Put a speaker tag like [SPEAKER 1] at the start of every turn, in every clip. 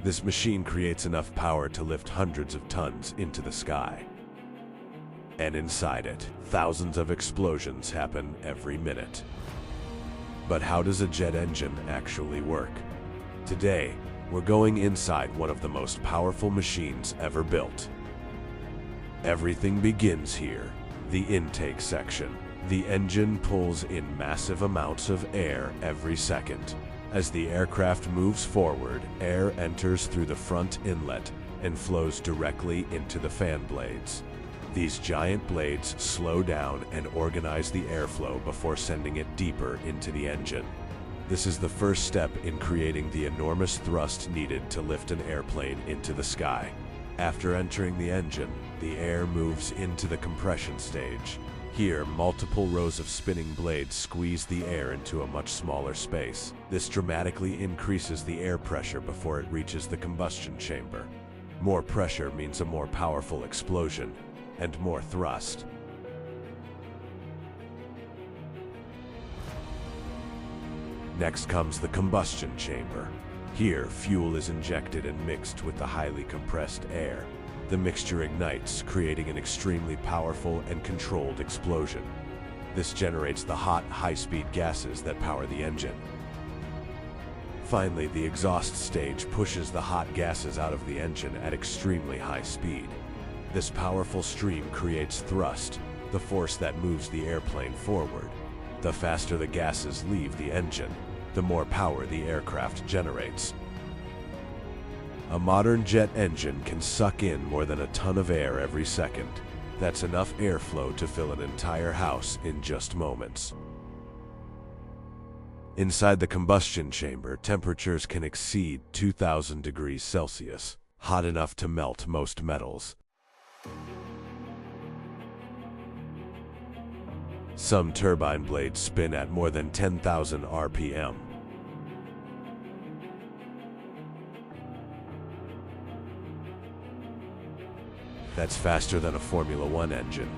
[SPEAKER 1] This machine creates enough power to lift hundreds of tons into the sky. And inside it, thousands of explosions happen every minute. But how does a jet engine actually work? Today, we're going inside one of the most powerful machines ever built. Everything begins here, the intake section. The engine pulls in massive amounts of air every second. As the aircraft moves forward, air enters through the front inlet and flows directly into the fan blades. These giant blades slow down and organize the airflow before sending it deeper into the engine. This is the first step in creating the enormous thrust needed to lift an airplane into the sky. After entering the engine, the air moves into the compression stage. Here, multiple rows of spinning blades squeeze the air into a much smaller space. This dramatically increases the air pressure before it reaches the combustion chamber. More pressure means a more powerful explosion and more thrust. Next comes the combustion chamber. Here, fuel is injected and mixed with the highly compressed air. The mixture ignites, creating an extremely powerful and controlled explosion. This generates the hot, high-speed gases that power the engine. Finally, the exhaust stage pushes the hot gases out of the engine at extremely high speed. This powerful stream creates thrust, the force that moves the airplane forward. The faster the gases leave the engine, the more power the aircraft generates. A modern jet engine can suck in more than a ton of air every second. That's enough airflow to fill an entire house in just moments. Inside the combustion chamber, temperatures can exceed 2,000 degrees Celsius, hot enough to melt most metals. Some turbine blades spin at more than 10,000 RPM. That's faster than a Formula One engine.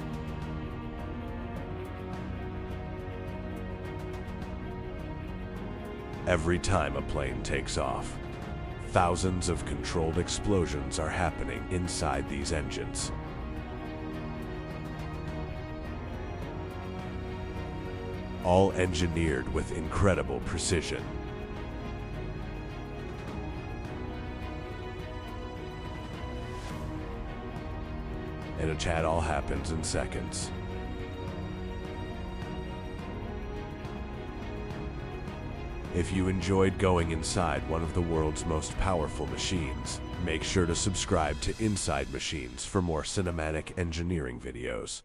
[SPEAKER 1] Every time a plane takes off, thousands of controlled explosions are happening inside these engines. All engineered with incredible precision. And it all happens in seconds. If you enjoyed going inside one of the world's most powerful machines, make sure to subscribe to Inside Machines for more cinematic engineering videos.